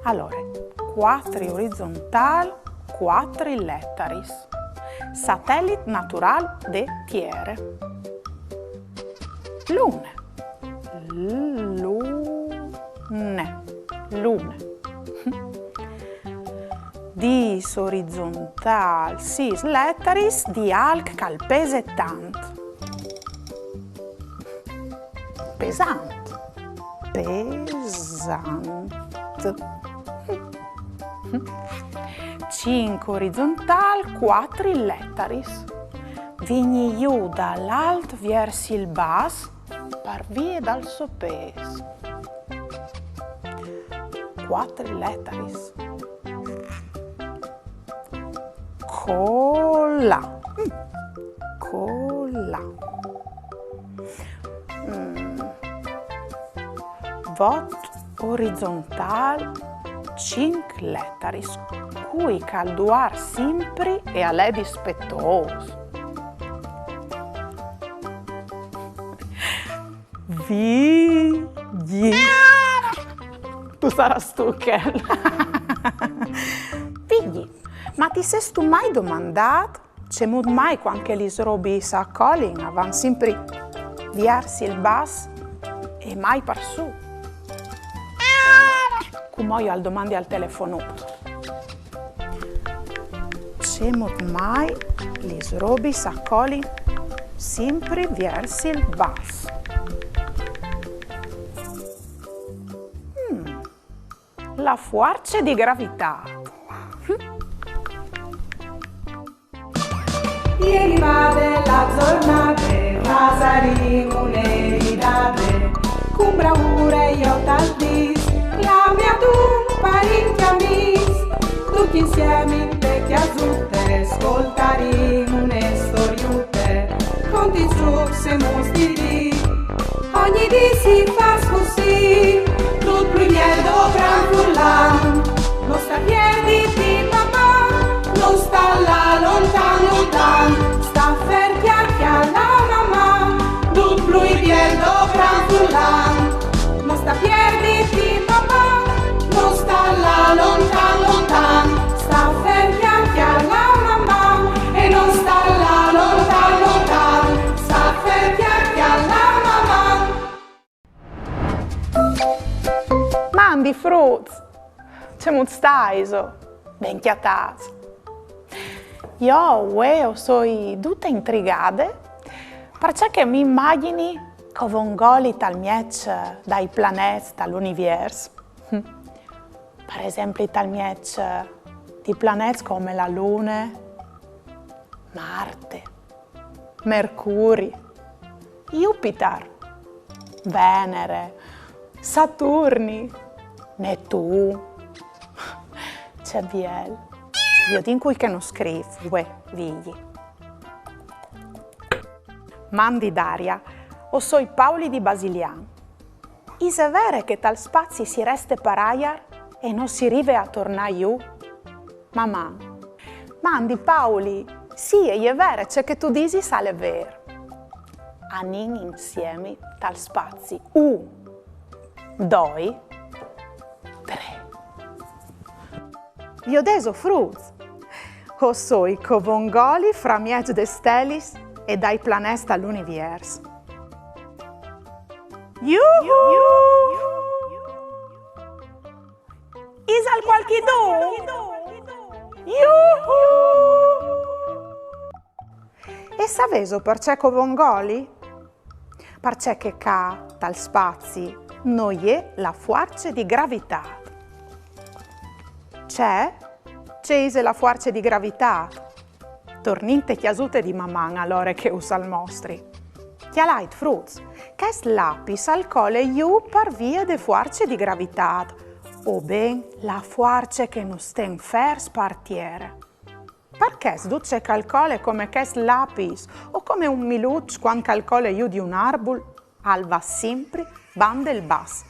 Allora, 4 orizontal, 4 lettaris. Satellite natural de Terre. Lune. Lune. Lune. Dis horizontal 6 lettaris di alc cal pesetant. Pesant. Pesant. 5 horizontal 4 lettaris. Vigni iu dall'alt verso il bas per via dal sopes. 4 lettaris. Colla. Colla. Vot horizontal 5 lettaris, cui calduar sempre e a lei dispettoso. Vigli. Tu saras tu, Kel. Vigli, ma ti sei tu mai domandato c'è mai quando li robi sa Colin avan sempre versi il bas e mai per su? Come io al domandi al telefono. C'è mai li robi sa Colin sempre versi il bas? La forza di gravità. Ieri vade la giornata, pasaremo un'eridade, con bravura io tal dis, la mia tu parenti amis, tutti insieme te chiasutte, ascoltaremo une storiute, conti su se mostri, ogni di si fa così, tutto privier dovran furlan, non sta piedi di mamma, non sta là lontan lontan, sta fermi alla mamma, tutto privier dovran furlan, non sta piedi di mamma, non sta là lontan lontan, sta fermi alla mamma, e non sta là lontan lontan, sta fermi alla mamma. Mandi fruits, c'è molto staiso, ben chiatato. Io sono tutta intrigata perché mi immagini che vongoli tal miec dai pianeti dall'universo. Per esempio tal miec di pianeti come la Luna, Marte, Mercurio, Jupiter, Venere, Saturni, Nettuno, c'è Biel. Io in cui che non scrivo, vigli. Mandi Daria, o soi Paoli di Basilian. Is vero che tal spazi si reste paraiar e non si rive a tornare giù? Mamma, mandi Paoli, sì, è vero, c'è che tu disi sale vero. Anin insieme tal spazi, 1, 2, 3. Io deso fruz. O soi covongoli fra miec de stelis e dai planeti dall'universo. Yuhu! Is al qualchidun? Yuhu! E saveso perché covongoli? Perché che ca tal spazi non è la forza di gravità. C'è la forza di gravità. Torninte chiasute di mamman allora che usa il mostri. Chialait fruz, che lapis al cole iu per via de forze di gravità, o ben la forza che non sten fer spartiere. Perché sduce calcole come che lapis o come un miluc quando calcole iu di un arbol, alva sempre bande il bas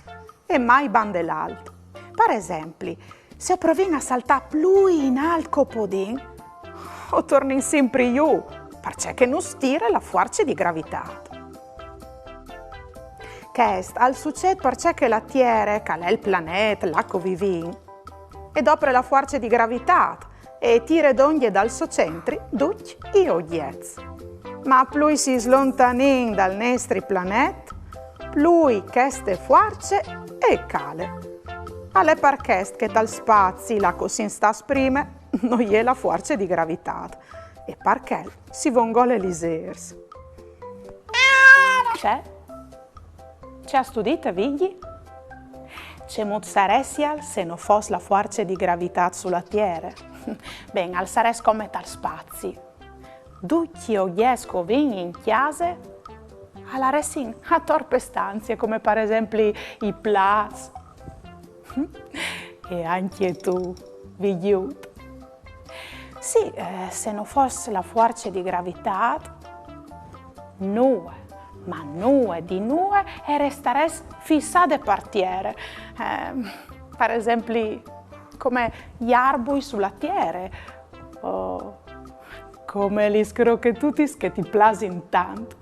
e mai bande l'alto. Per esempio, se provin a saltare più in alto podin, o torni sempre giù, perché non stira la forza di gravità. Chest al succede perché che la Terra, che è il pianeta, là che vivim, e dopo la forza di gravità e tira d'ogni dal suo centro, tutti i oggetti. Ma più si slontanin dal nostro pianeta, più queste forze e cale. Alle perché che dal spazio la così sta esprime non è la forza di gravità e perché si vongono le lisers. C'è studiato, vedi? C'è mozzarella se non fosse la forza di gravità sulla Terra. Ben, al sarebbe come dal spazio. Tutti gli oggetti che vengono in chiesa alla resin a torpe stanze, come per esempio i plats. E anche tu, vigliuto. Sì, se non fosse la forza di gravità, noi di noi e resteresti fissate per terra. Per esempio, come gli arbui sulla terra, o come gli scrocchetuti che ti piacciono tanto.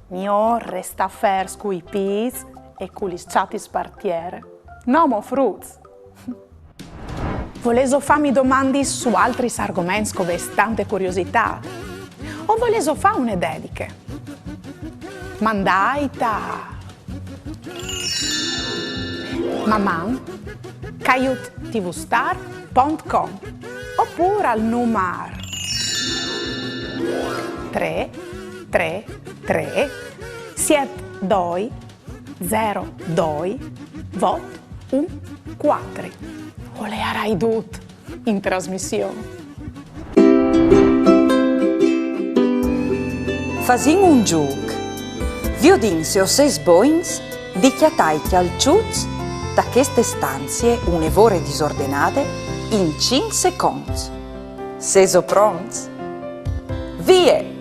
Mio resta fermo con i pis e con gli sciati per terra. No, fruz. Volevo farmi domande su altri argomenti con tante curiosità? O volevo fare una dediche? Mandaita! Maman, caiutvstar.com oppure al numero 333 72 02 vot 14. O le arai dut in trasmissione. Fasin un gioco. Viodin se o ses boins, dichiatai che al ciuz da queste stanzie un'evore disordinate in 5 secondi. Seso pronti? Vie!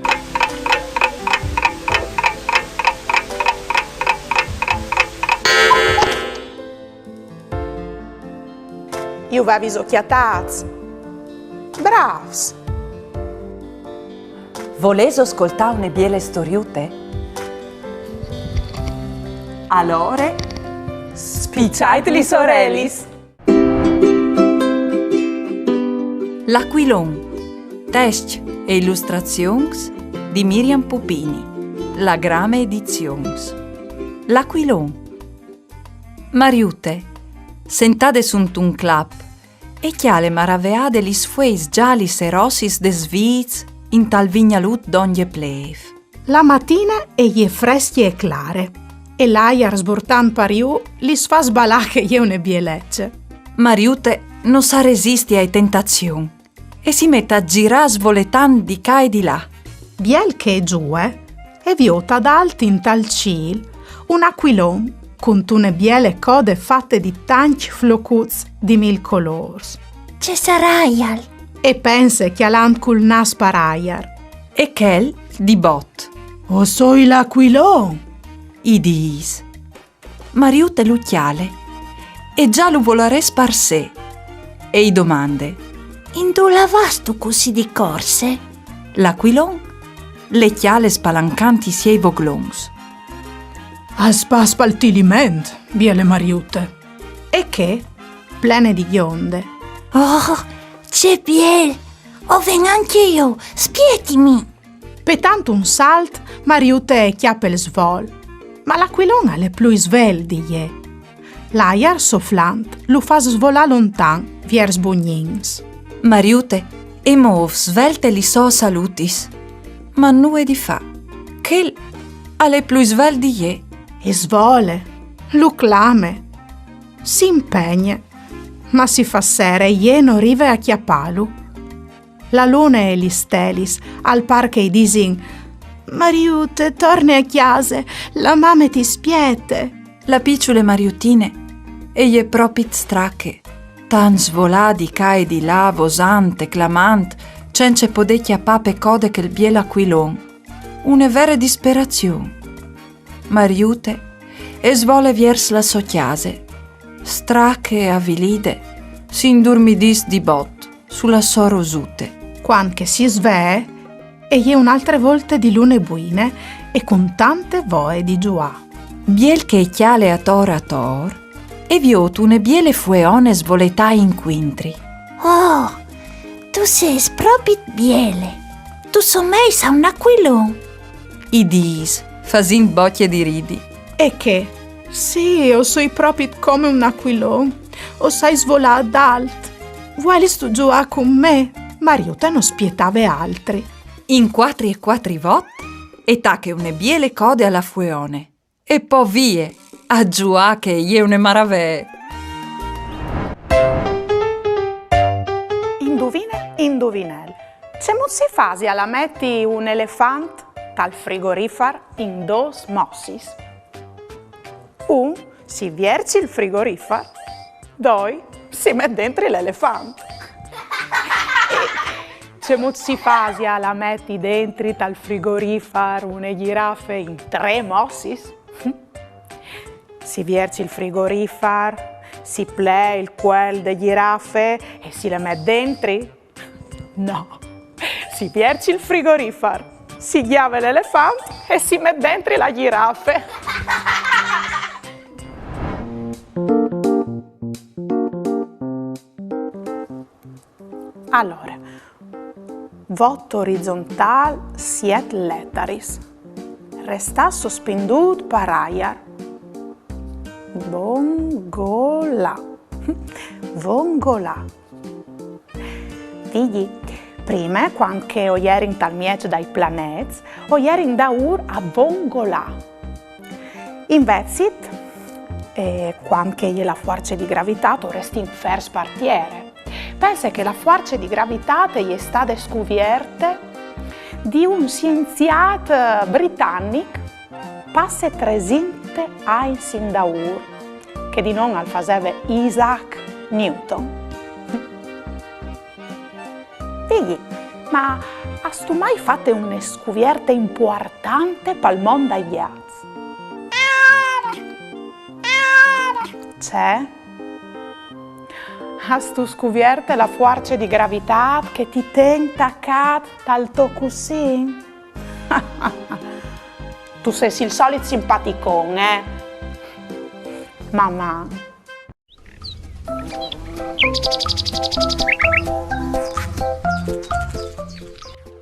Io vi avviso chiataz. Bravs! Voleso ascoltare une biele storiute? Allora, spicciateli sorelis! L'Aquilon. Test e illustrazioni di Miriam Pupini. La Grame Edizions. L'Aquilon. Mariute, sentate sunt un clap e chiale maraveade lis fueis gialis e rossis de sviz in tal vignalut d'ogni plev. La mattina egli è freschi e clare e l'aia sbortan pariu li fa sbalà che è una bielecce. Mariute non sa resisti ai tentazioni e si mette a girare svoletan di qua e di là. Biel che è giù, e viota ad alti in tal cil un aquilon con tune biele code fatte di tanti flocuz di mil colors. C'è saraial! E pense che alant cul nas paraiar. E quel di bot. O soi l'aquilon! I dis. Mariute lucchiale e già lo volare spar sé. E i domande. Indula vasto così di corse? L'aquilon le chiale spalancanti siei voglons. Aspaltiliment, biele Mariute. E che? Plene di ghionde. Oh, c'è biel! Oh, ven anche io, spietimi! Pe tanto un salt, Mariute chiappe il svol. Ma l'aquilon ha le più sveldi, je. L'aiar sofflant lo fa svolà lontan, viers bugnins. Mariute e mov svelte li so salutis. Ma nue di fa. Che alle più sveldi je. E svole, lo clame, si impegna, ma si fa sera e je non rive a chiappalu. La luna e gli stelis al parche i disin Mariute, torni a chiase, la mamma ti spiete. La picciole Mariutine e je propit strache, tan svolà di ca e di là, vosante, clamant, cence pode chiappà code che il biel aquilon. Une vere disperazione. Mariute e svole viers la so chiase, strache e avilide, si indurmidis di bot sulla so rosute. Quan che si sve, e je un'altre volte di lune buine e con tante voe di giua. Biel che chiale a tor, e viot une biele fueone svoletai in quintri. Oh, tu sei proprio biele. Tu someis a un aquilon. I dis, fasin bocchie di ridi. E che? Sì, o soi proprio come un aquilone, o sai svolare ad alt. Vuoi stu giù con me? Mario te non spietave altri. In 4 vot, e tacche une biele code alla fueone. E po' vie, a giua che ie une maravè. Indovine, indovinel. C'è si fasi alla metti un elefante tal frigorifero in dos mossis. Un, si vierci il frigorifero, doi, si mette dentro l'elefante. C'è si fasi alla metti dentro tal frigorifero una giraffe in 3 mossis. Si vierci il frigorifero, si ple il quel de giraffe e si le mette dentro? No, si vierci il frigorifero, si chiave l'elefante e si mette dentro la giraffe. Allora, vot orizontal siet lettaris. Resta sospendut per aia. Vongola. Vongola. Vedi, prima, quando oierin tal miec dai planets, oierin da ur a vongola. Invece, quando è la forza di gravità, resti in fer spartiere. Pensa che la forza di gravità è stata scoperta di un scienziato britannico passe 300 anni sin da ur, che di non al faceva Isaac Newton. Vedi, ma hast tu mai fatto una scoperta importante per il mondo dei ghiacci? C'è? Hast tu scoperto la forza di gravità che ti tenta attaccato dal tuo cuscino? Tu sei il solito simpaticone, Mamma.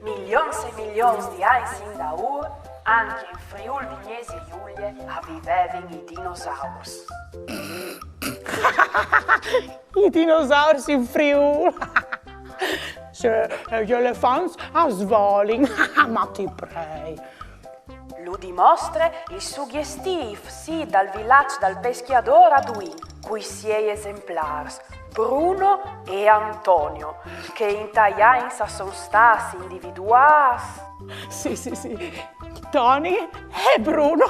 Milions e milions di anni sin da ur, anche in Friuli Vignesi e Giulie avevano i dinosauri. I dinosauri in Friuli. Gli elefanti a svoling, ma ti prego. Lo dimostra il suggestiv sì dal villaggio dal peschiador a Duin, cui sei esemplari, Bruno e Antonio, che in Taiain sono stati individuati. Sì. Tony e Bruno.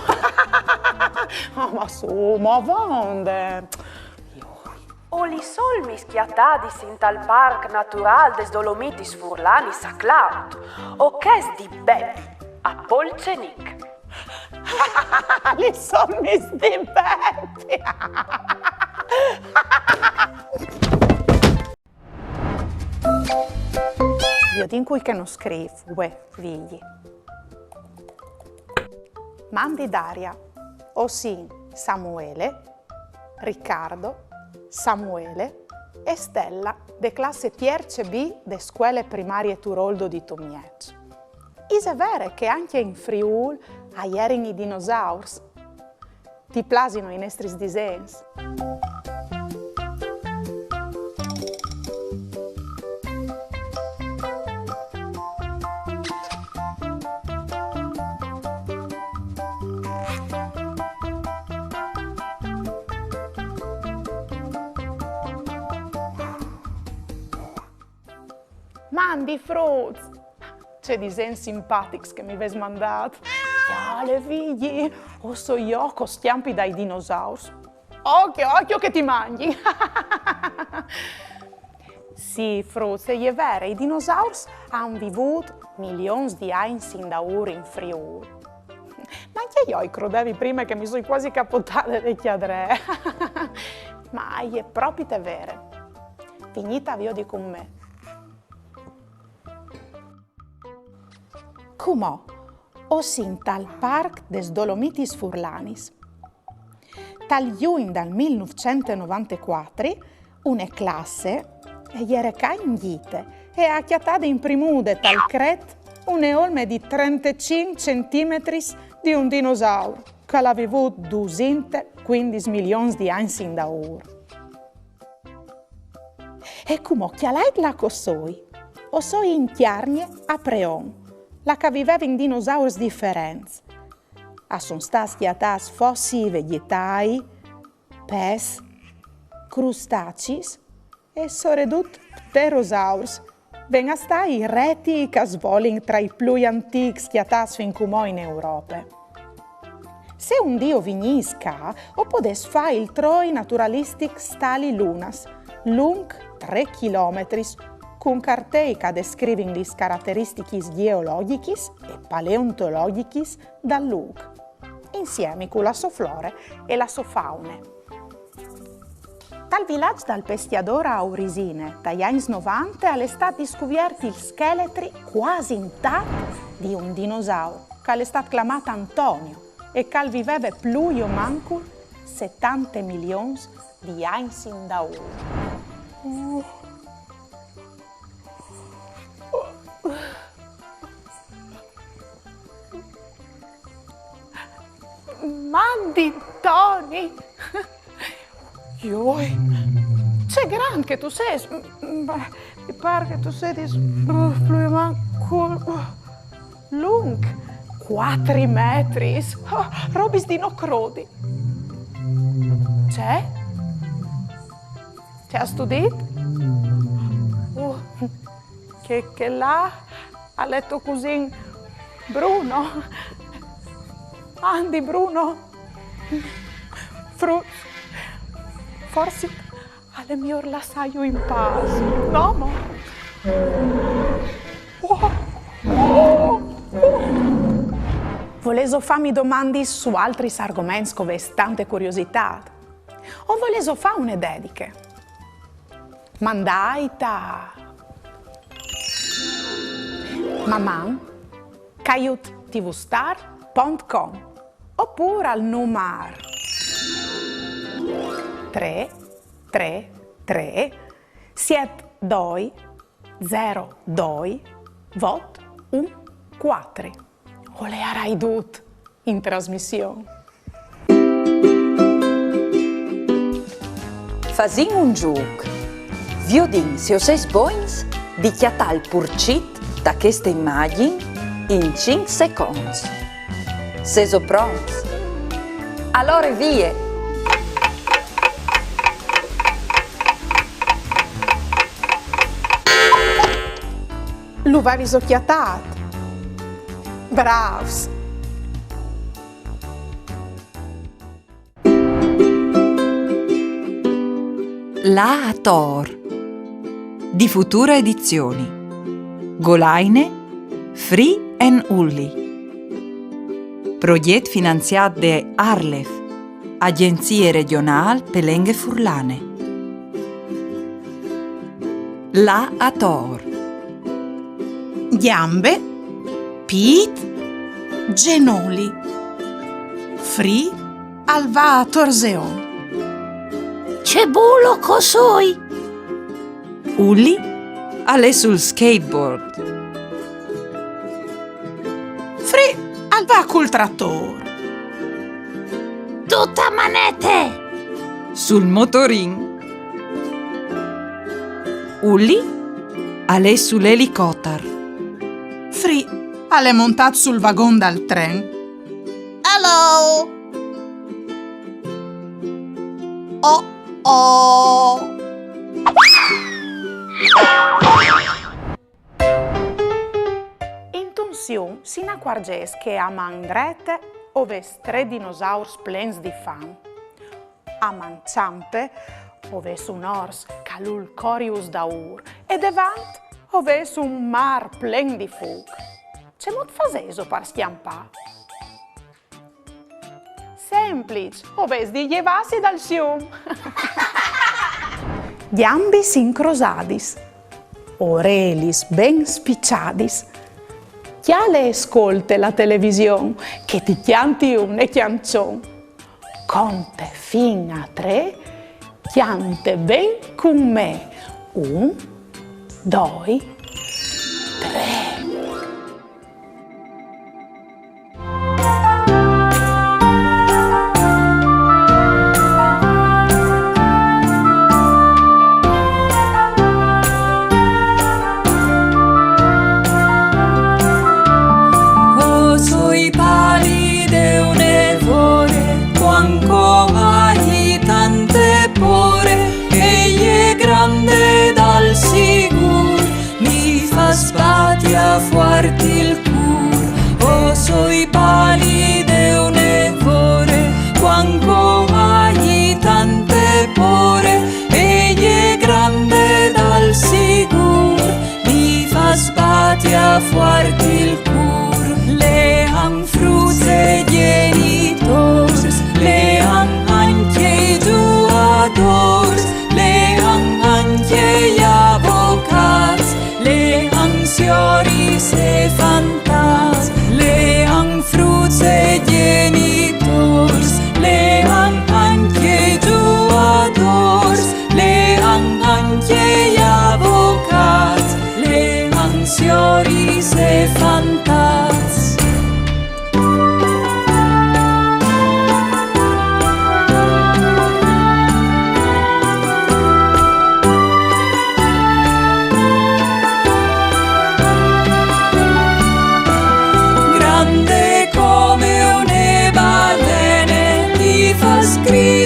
Oh, ma su, ma vonde. O li sol mischiatati in tal parc natural des Dolomitis Furlanis a Claut, o che di Beppi a Polcenic. Li son misdibetti. Io in cui che non scrivo, figli. Mandi Daria, Osin, Samuele, Riccardo, Samuele e Stella de classe Tierce B de scuole primarie Turoldo di Tomiec. Is vero che anche in Friul aierin i dinosauri? Ti plasino i nostri disegni? Mandi Fruz! C'è disegni simpatici che mi avete mandato. Le figli, o so io con stampi dai dinosauri. Occhio che ti mangi! Sì, Fruz, è vero, i dinosauri hanno vissuto milioni di anni sin da ora in Friuli. Ma anche io credevi prima che mi sono quasi capotata di chiedere. Ma è proprio vero. Finita vi di con me. Come o sin tal Parc des Dolomitis Furlanis. Tal giugno del 1994, una classe era cainghite e ha chiatato in primude tal cret un olme di 35 centimetri di un dinosauro che l'ha vivuto 215 milioni di anni in da ora. E come chialait la cosoi, o soi in chiarnie a preon, la che viveva in dinosauri differenti. A son stati chiatati fossi vegetali, pes, crustacei e soprattutto pterosauri. Venga stati reti che svolin tra i più antichi chiatati fin come in Europa. Se un dio vignisca, o podes fare il troi naturalistic stali lunas, lung 3 chilometri, con cartei che descrivono le caratteristiche geologiche e paleontologiche dal luogo, insieme con la sua flora e la sua fauna. Dal villaggio del peschiadore a Aurisine, dagli anni 90, è stato scoperto il scheletro quasi intatto di un dinosauro, che è stato chiamato Antonio e che viveva più o manco 70 milioni di anni in da ora. Mandi, Tony! Ioi, c'è gran che tu sei, mi pare che tu sei di lung, 4 metri, robis di nocrodi. C'è? C'è studiato? Che là ha letto così Bruno. Andi Bruno. Forse alle mie la sai in pace, no? Volevo farmi domande su altri argomenti con tante curiosità? O volevo fare una dediche? Mandaita! Mamma, caiutvstar.com oppure al numero 333 72 02 vot 14. O le arai dut in trasmissione. Fasin un gioco. Viodin se o sei boins di chiatà il purcit da queste immagini in 5 secondi. Se so pronti? Allora via! Lo vai visocchiatato. Bravs! La Tor di Futura Edizioni. Golaine, Free and Ulli. Progetto finanziato da Arlef, Agenzie Regionali Pelenghe Furlane. La Ator. Gambe, Pit, Genoli. Free Alva Torseon. C'è bulo cosoi. Ulli alle sul skateboard. Free Alva col trattore. Tutta manete. Sul motorin. Ulli alle sull'elicottero. Free alle montato sul vagon dal tren. Hello! Oh oh! In Tunsion si accorges che a mandrete oves 3 dinosauri splens di fan. A manciampe oves un ors calul corius daur e devant oves un mar plen di fug. C'è mod faseso per schiampà? Semplice, oves di llevasi dal fium. Gambis incrosadis, orelis ben spicciadis, Chi le ascolte la televisione, che ti chianti un e chiancion. Conte fin a 3, chiante ben con me. 1, 2, 3. Fuerte il cur, oh sui pali de un evore, quanco hai tante pore, egli è grande dal sicur, mi fa spatia fuerte il cur, le han fruse genitors, le han anche giuadors, le han anche gli avocats, le ansiori se fantas, le han frutze genitors, le han anche giuadors, le han anche gli avocats, le ansiori se fantas.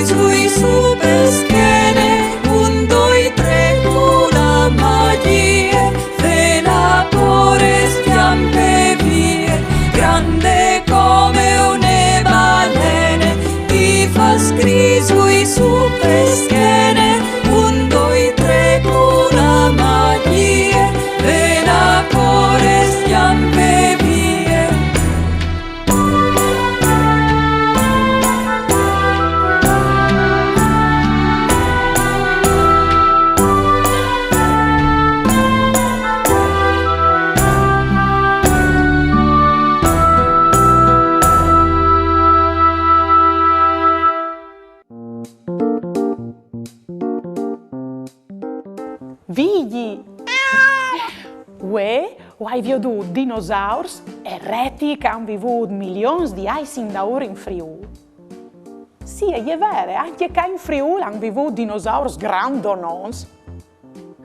Sui su peschene, 1, 2, 3, una magie, ve la pore schiampe vie, grande come une balene, ti fa sui su peschene, 1, 2, 3, una magie, ve la pore schiampe vie. Vigli! Ue, hai veduto dinosaurs e reti che hanno vissuto milioni di anni sin da ora in Friuli. Sì, è vero, anche che in Friuli hanno vissuto dinosauri grandonons.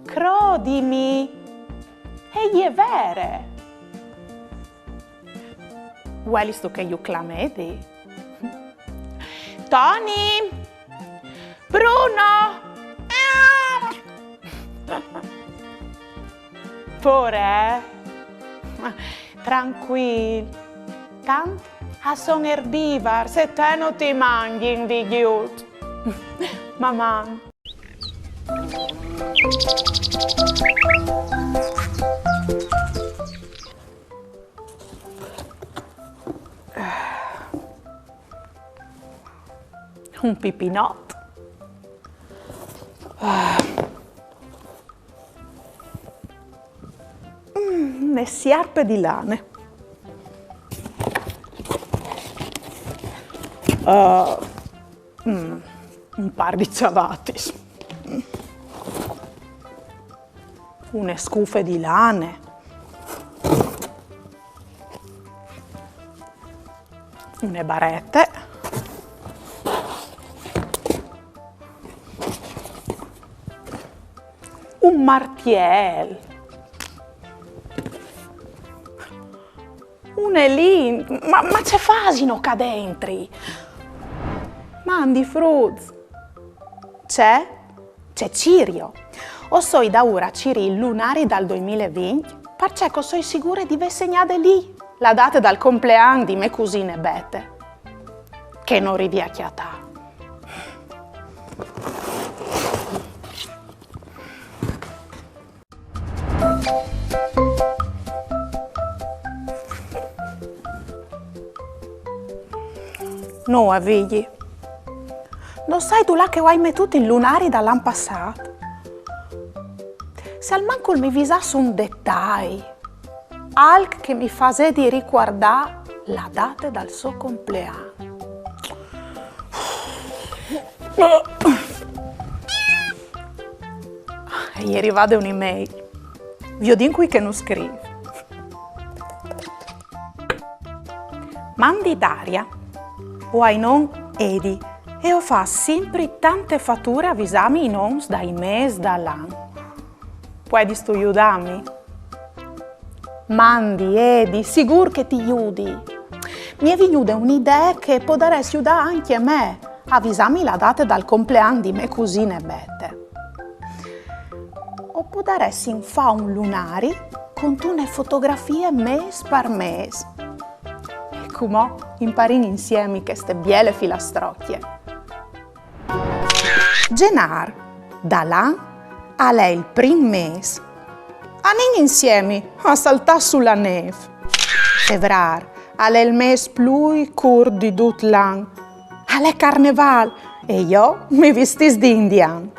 Crodimi! È vero! Vuoi sto che io clamedi? Tony! Bruno! Pure, tranquillo, tanto sono erbivori, se te non ti mangi in vigliut. Mamma. Un pipinotto. Le sciarpe di lane. Un par di ciabatis. Une scufe di lane. Une barette. Un martiel. Une lì, ma c'è fasino qua dentro. Mandi fruz. C'è Cirio. O soi da ora Ciri lunari dal 2020, perché sono sicura di ve segnare lì la data del compleanno di me cugine Bette. Che non rivia chiatà. No, avvigli. Non sai tu là che hai mettuto in lunari dall'anno passato? Se al manco mi visasse un dettaglio. alc che mi fa di ricordare la data del suo compleanno. Ieri vado un'email. Vi ho detto qui che non scrivo. Mandi Daria o ai non Edi e ho fa sempre tante fatture avvisami i nons dai mesi dall'anno. Puoi aiutarmi? Mandi Edi, sicuro che ti aiuti. Mi è venuta un'idea che potresti aiutare anche me. Avvisami la data del compleanno di mie cugine Bette. O potresti fare un lunari con tue fotografie mese per mese. E come imparino insieme queste biele filastrocchie. Genar, da là a lei il primo mese. Anin insieme a saltare sulla neve. Febrar, a lei il mese più corto di tutto l'anno. A lei carneval e io mi vestis di indian.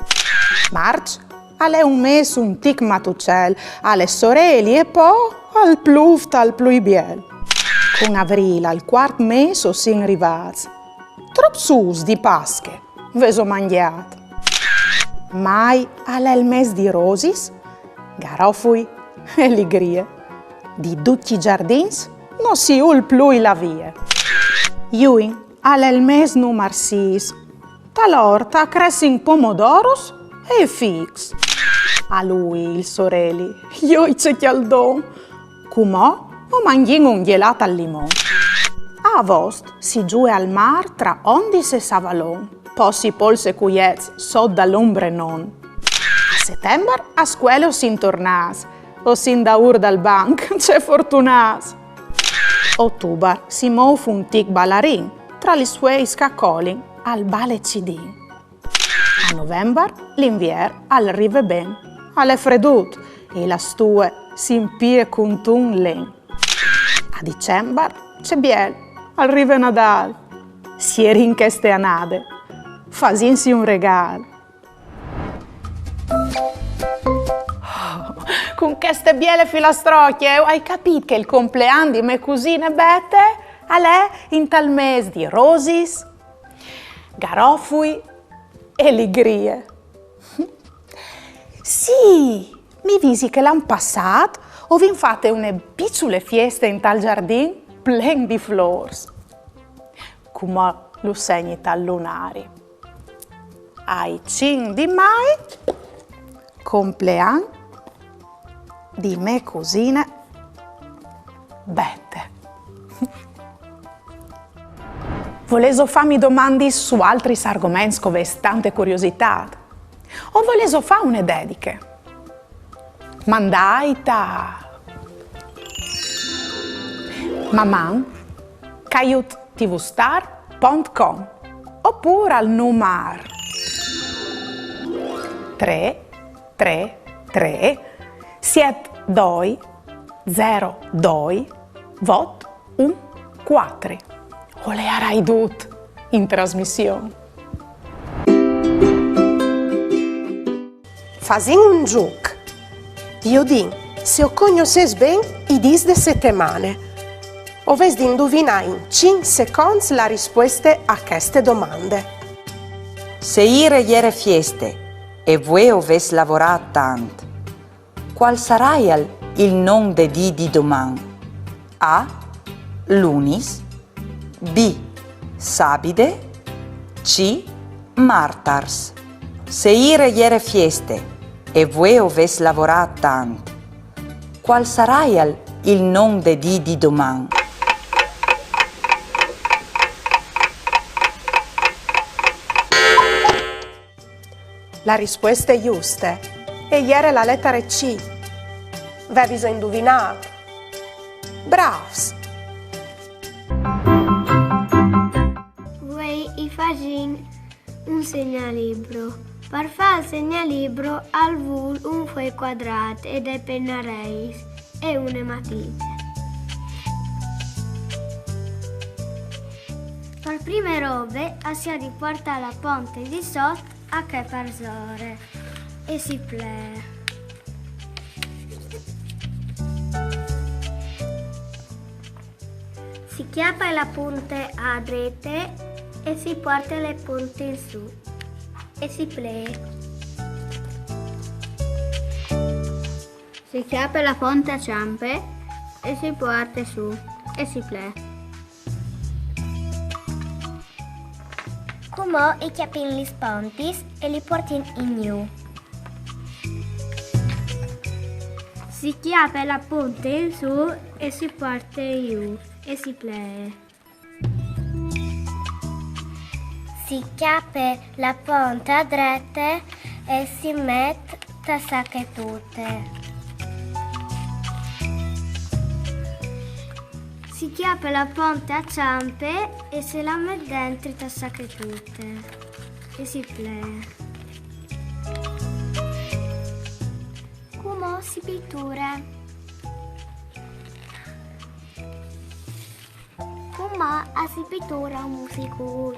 March, a lei un mese un tic matucel, alle sorelle e poi al pluft al più biel. Con aprile al quarto mese si arrivati. Troppo sus di pasche, veso mangiato. Mai a lei il mese di rosis, garofui e ligrie. Di tutti i giardini non si ul più la via. Io alle il mese numero 6, talorta crescin pomodoros e fix. A lui il sorelli, io c'è chialdon, comò o mangin un gelato al limone. A vost si giù al mar tra ondis e savalon, poi si polse cuiez sotto dall'ombre non. A settembre a scuola si intornas, o sin da ur dal banc, c'è fortunas. Ottobre si muove un tic ballarin, tra i suoi scaccoli al bale cidin. A novembre l'invier arriva ben, alle fredut e la stue si impie con un len. A dicembre c'è biel, arriva Nadal, si è rincheste anade, fasinsi un regalo. Con queste biele filastrocchie hai capito che il compleanno di mie cugine Bette è in tal mese di rosis, garofui e ligrie. Sì, mi visi che l'anno passato ho fatto une piccole feste in tal giardino plen di flors, come lo segni tal lunari. Ai 5 di mai, compleanno di me cugine Bette. Volevo farmi domande su altri argomenti con tante curiosità? O volevo fare une dediche? Mandaita maman kayuttvstar.com oppure al numero 333 72 02 vot 14. O le arai dut in trasmissione. Fazin un gioco. Io din, se ho conosces ben i dis de settimane. Oves di indovinare in 5 secondi la risposta a queste domande. Se ieri fieste e voi oves lavorato tanto, qual sarà il nome de di domani? A. Lunis, B. Sabide, C. Martars. Se ieri fieste e voi oves lavorato tanto, qual sarà il nome de di domani? La risposta è giusta. E ieri la lettera C. Avevi indovinato. Bravs! Voi fagin un segnalibro. Per fare il segnalibro al vul un fuoi quadrato e dei pennareis e une matite. Per prime robe si riporta alla ponte di sotto a che parzore e si plea. chiappa le punte a dritte e si porta le punte in su e si plie. Si chiappa la punta a ciampe e si porta su e si plie. Come i chiappi li spontis e li porti in giù. Si chiappa la punta in su e si porta giù e si plie. Si chiappa la punta dritta e si mette a sacche tutte. Si chiappa la punta a ciampe e se la mette dentro a sacche tutte e si plie. Come si pittura? Come si pittura un musico?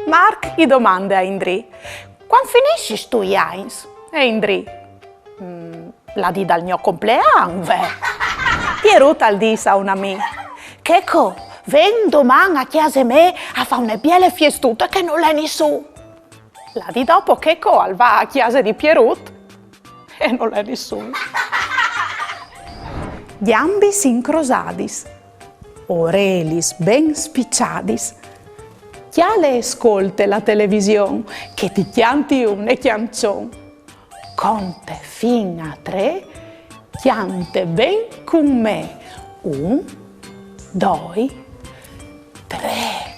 Mark gli domanda a Indri: quando finisci tu, Jains? E Indri: la di dal mio compleanno, ve. Pieruta al disse a un'amica: Checo, ven domani a chiesa me a fare una bella fiestuta che non l'è nessuno. La di dopo Checo al va a chiesa di Pierut e non l'è nessuno. Gambi sincrosadis, orelis ben spicciadis. Chiale ascolte la televisione, che ti chianti un e chiancion. Conte fin a 3, chiante ben con me. 1, 2, 3.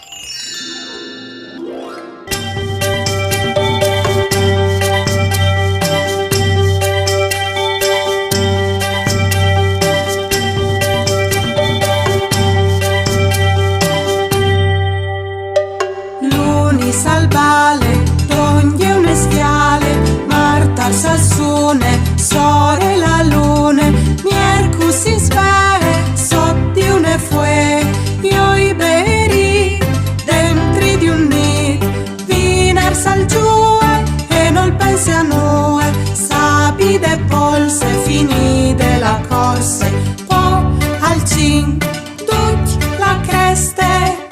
Al bale, toglie un schiale, Marta al salsone, sore la lune, Miercus in spere, sotti une fue, io i beri, dentro di un nid, viners al giue, e non pensi a noi, sapi de polse, fini della corse, po' al cin, tutti la creste,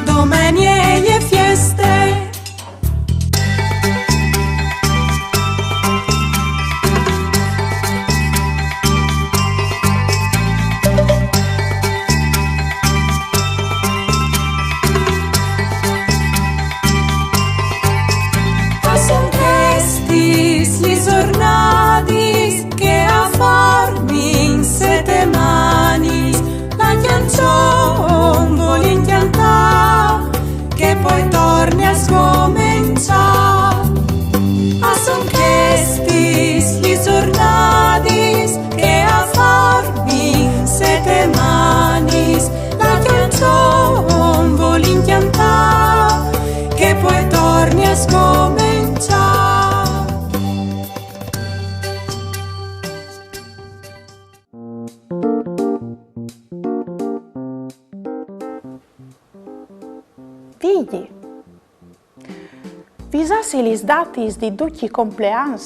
domenie e fieste. Son questi gli giornati che a farmi in 7 mani la chiancion vuole inchiantare che poi torni a scominciare. Ah, son questi gli giornati che a farmi in 7 mani la chiancion vuole inchiantare che poi torni a scominciare. Figli, visassi gli dati di tutti i compleanni,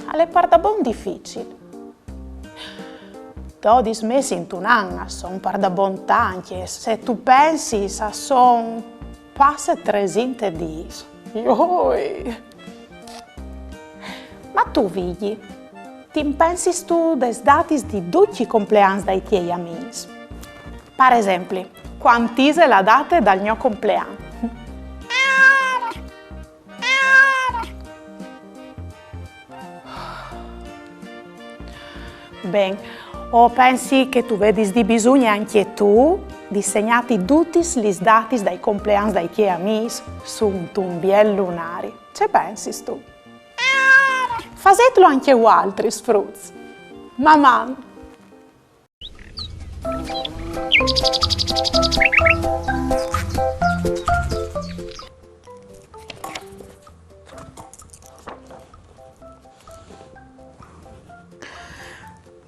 alle parda bon difficili. 12 mesi in un anno sono parda bon tanti, se tu pensi sono quasi 300 giorni. Ma tu, figli, ti pensi tu des dati di tutti i compleanni dai tuoi amici? Per esempio, quant'ise la data dal mio compleanno? Ben, o pensi che tu vedi di bisogno anche tu di segnati tutti gli dati dai compleanni dai tuoi amici su un biel lunare? Ce pensi tu? Fasetelo anche altri sfruz. Maman.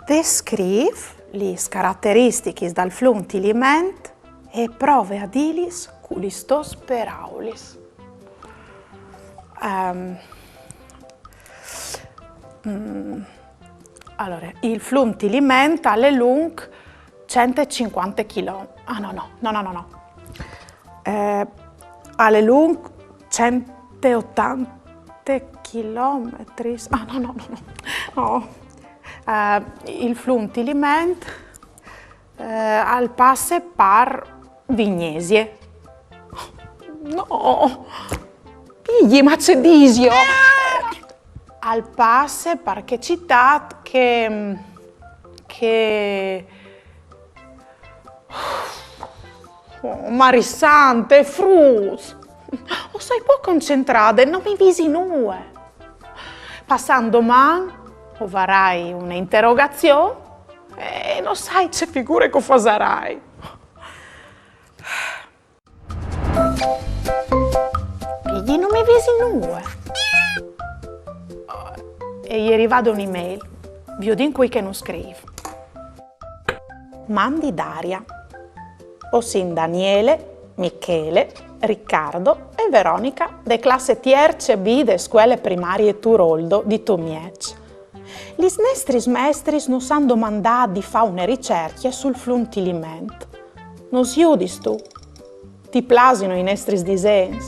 Descrive le caratteristiche dal fluntiliment e prove a dilis culistos peraulis. Allora, il fluntiliment ha le lung 150 km. Ah no. Ha le lung 180 km. Ah no. Il fluntiliment al passe par Vignesie. No! Pigli, ma c'è disio! Al passe perché citat che Marissante, frus! O sei po' concentrata e non mi visi nue. Passando man, o farai un'interrogazione e non sai che figure che farai. Pigli, non mi visi nue. E gli è arrivata un'email, vi ho detto che non scrivo. Mandi Daria, ossin Daniele, Michele, Riccardo e Veronica de classe tierce B de scuole primarie Turoldo di Tomiec. Gli nostri maestri nos hanno domandato di fare una ricerca sul fluntiliment. Non si udis tu? Ti plasino i nostri disegni?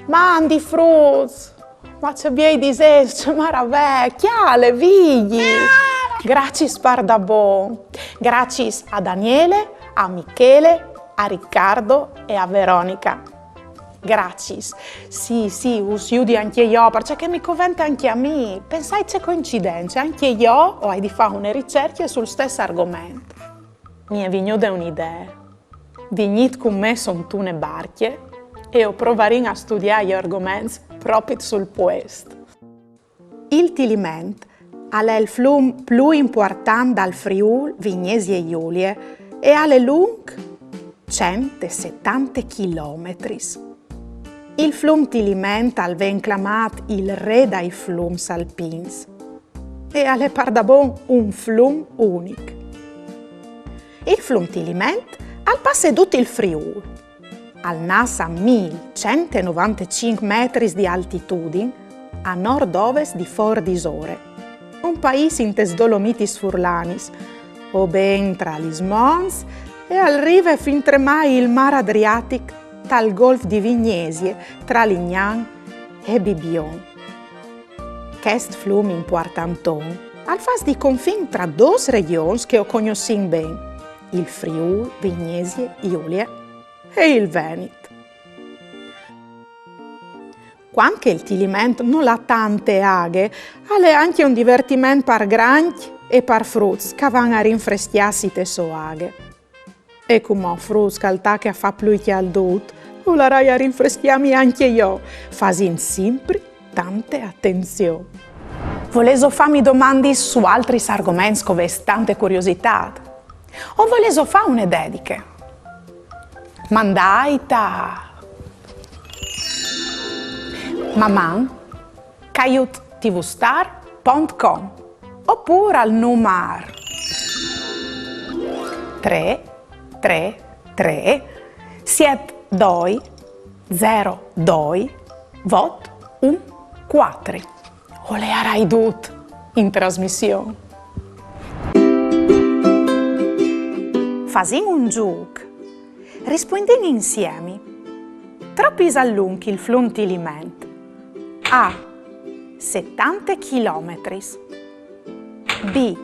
Mandi fruz, ma c'è bei disegni, c'è maravè, chiale, vigli. Grazie Spardabon, grazie a Daniele, a Michele, a Riccardo e a Veronica. Grazie. Sì, usiudi anche io, perché mi convente anche a me. Pensai c'è coincidenza, anche io ho di fare una ricerca sul stesso argomento. Mi è venuta un'idea. Venite con me su tune barche e ho provato a studiare gli argomenti proprio sul questo. Il tiliment è il flum più importante dal Friuli, Vignesi e Giulie e ha le lunghe 170 km. Il flum tiliment viene chiamato il re dei flums alpins e ha le pardabon un flum unico. Il flum tiliment al passe tutto il Friuli. Al nas a 1195 metri di altitudine, a nord-ovest di Fordisore, un paese in tes Dolomitis Furlanis, o ben tra gli Mons e arriva fin tremai il Mar Adriatico dal Golf di Vignesie tra Lignan e Bibion. Quest flum importanton al fas di confine tra due regioni che ho conosciuto bene, il Friuli, Vignesie, Giulia e il Veneto. Quando il tiliment non ha tante aghe, ha anche un divertimento per granchi e per frutti che vanno a rinfreschiarsi le sue aghe. E come frutti che fa più che al dut, volerai a rinfreschiarmi anche io, facendo sempre tante attenzioni. Volevo farmi domande su altri argomenti con tante curiosità? O volevo fare una dedica? Mandaita maman@tvstar.com oppure al numero 333 72 02 vot 14. O le arai dut in trasmissione. Fasin un gioco. Rispondendo insieme. Troppi allunghi il fluntiliment. A. 70 km. B.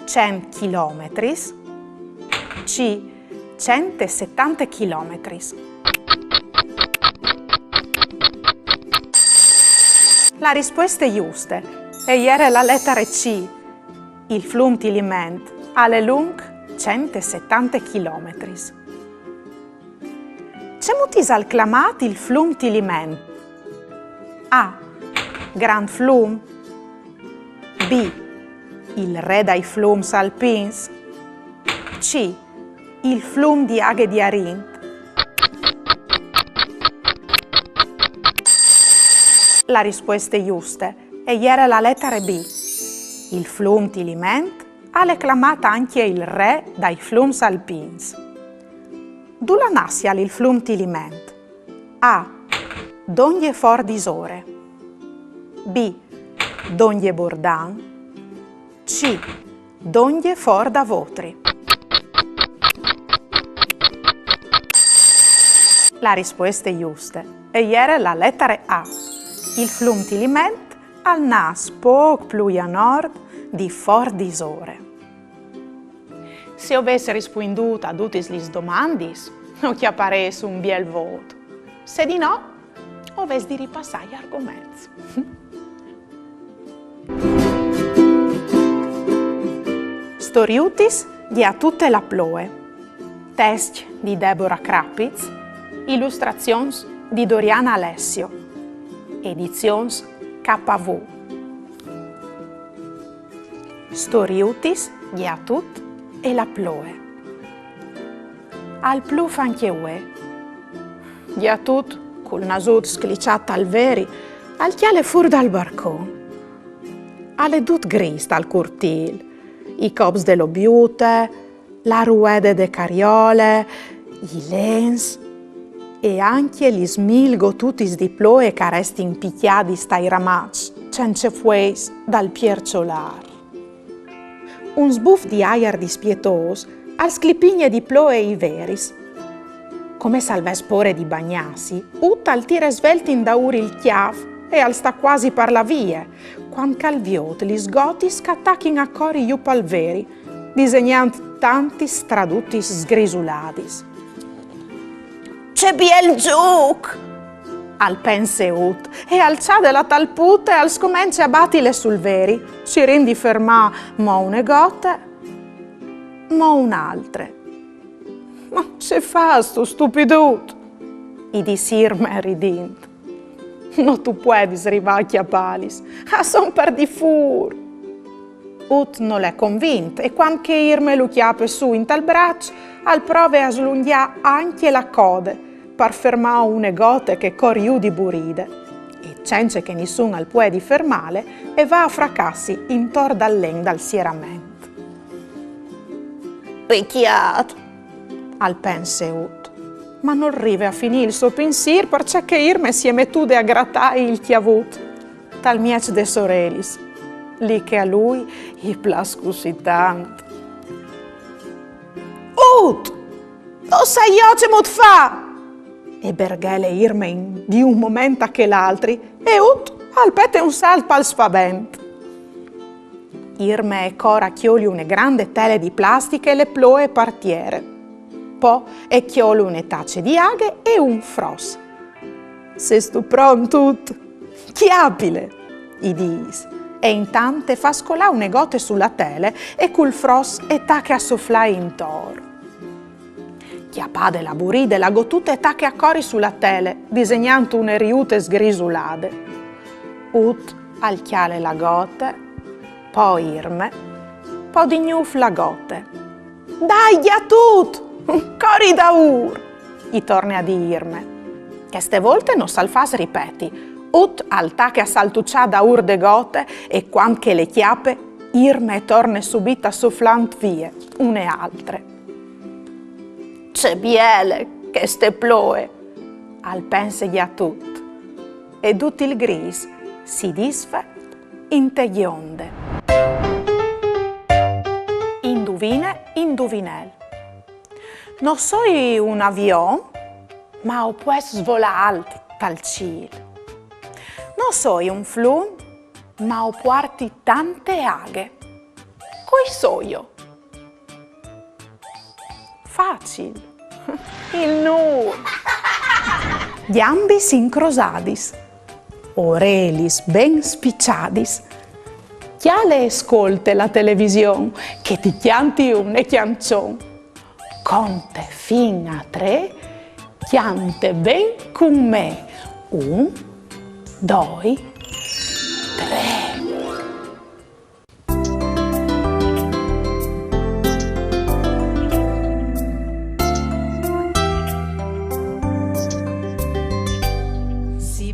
100 km. C. 170 km. La risposta è giusta. E era la lettera C. Il flum Tiliment ha lungo 170 km. C'è mutis al clamat il flum Tiliment? A. Grand Flum. B. Il re dai flums alpins. C. Il flum di Aghe di Arint. La risposta è giusta e era la lettera B. Il flum Tiliment ha reclamato anche il re dai flums alpins. Dove nasce il flum Tiliment? A. Donje for d'Isore. B. Donje Bordan. C. Donje for da Votri. La risposta è giusta e era la lettera A. Il flum Tiliment al nas poc più a nord di For d'Isore. Se avessi risponduto a tutte le domande, non ti apparesse un bel voto. Se di no, avessi di ripassare gli argomenti. Storiutis di A tutte la ploe. Test di Deborah Krapitz. Illustrazioni di Doriana Alessio. Edizions KV. Storiutis di A tut e la ploe. Al plu anche ue. Di A tut col nasut sclicciato al veri, al chiale fur dal barcon. Alle dut gris dal cortil, i cops dello biute, la ruede de cariole, i lens e anche gli smilgo tutti di ploe che resti impicchiati stai ramac, cence fueis dal pierciolar. Un sbuff di aer dispietos al sclipigne di ploe i veris. Come salves pore di bagnassi, ut al tire svelti in dauri il chiav e al sta quasi par la vie, quan calviot li sgoti scattachin a cori iu palveri, disegnant tanti stradutis sgrisuladis. C'è biel giuc! Al pense ut, e al cià della talpute al scomence a batile sul veri, si rindi fermà mo une gote, mo un'altre. Ma se fa sto stupidut? I disirme ridint. No tu puedis rivacchia palis, a son per di fur. Ut non l'è convinto e quando che irme lo chiappe su in tal braccio, al prove a slunghia anche la code, per fermare une gote che coriu di buride. E cence che nessun al puedi fermale e va a fracassi intor dall'en dal sieramento. Ricchiat, al pense ut, ma non rive a finire il suo pensier perché che irme si è mettude a grattare il chiavut, tal miec de sorelis, lì che a lui i plascusi tant. Ut! Lo sai io ce mot fa! E berghele irme di un momento a che l'altri, e ut al pete un salto al spavento. Irme e cora chioli une grande tele di plastica e le ploe partiere. Po e chiolo une tacce di aghe e un fros. Se stu pronto, chiapile, i dis. E intanto fa scolà une gote sulla tele e col fros e tacche a sofflare intorno. Chiapade la buride, la gotuta e tacche a cori sulla tele, disegnando une riute sgrisulade. Ut al chiale la gote, poi irme, po di gnuf la gote. Dai, a tut! Cori da ur! I torna a dirme. Che ste volte non salfas ripeti, ut al tacche a saltuccia da ur de gote e quando che le chiappe, irme torne subita sofflant vie, une altre. C'è biele che ste ploe, al pense a tut, ed ut il gris si disfe in te gionde. Induvine, indovinel. Non soi un avion, ma ho pues svola alt tal ciel. Non soi un flum, ma ho porti tante aghe. Coi soio. Facile. Il nu. Gli ambi sincrosadis. orelis ben spicciadis. Chiale ascolte la televisione, che ti chianti un e chiancion. Conte fin a 3, chiante ben con me. 1, 2, 3.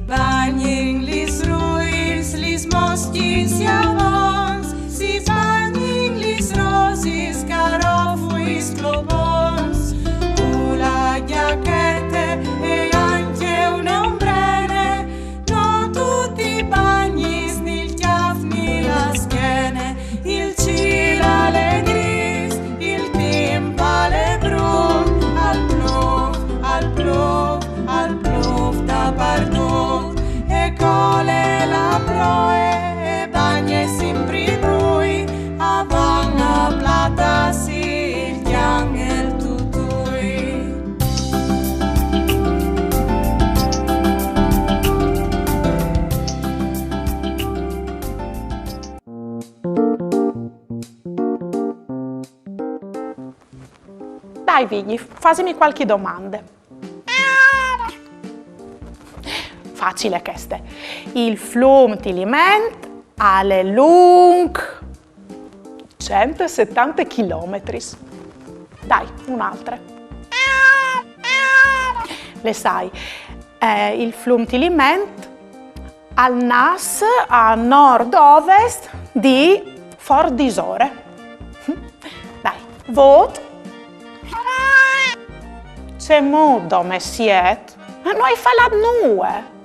Bagnin lis ruins, lis mostins javons, si bagnin lis rosis, carofuis globons, una giacchette e anche un ombrene, non tutti bagnis, nil chiaf ni la schiene, il cilale gris, il timpale brun, al plov da pardon. Cole la proe e bagne sempre brui, avanga plata si il chiang e il tutui. Dai figli, fasimi qualche domanda. Facile queste. Il flum tiliment ha le lung 170 km. Dai, un'altra. Le sai, il flum tiliment al nas a nord-ovest di Fort d'Isore. Dai, vot. C'è modo, messiet. Noi falat nue.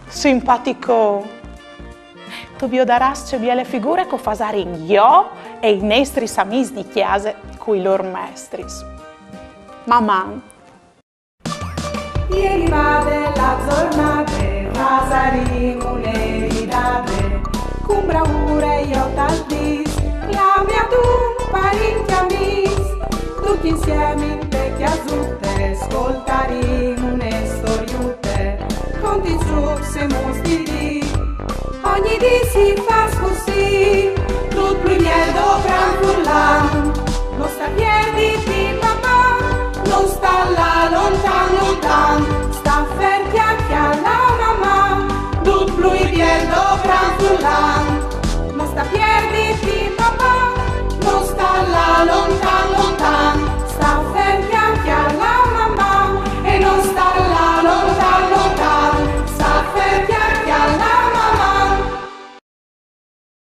Simpatico. Tu vi darasce biele figure co fasare in io e i nostri amis di chiesa coi loro mestris. Mamma. Ieri vade la giornata, fasarimo un'eridate, con bravura io t'aldis, la mia tu parenti amis, tutti insieme in te chiasutte, ascoltarimo une storiute, conti giù se mostri, ogni di si fa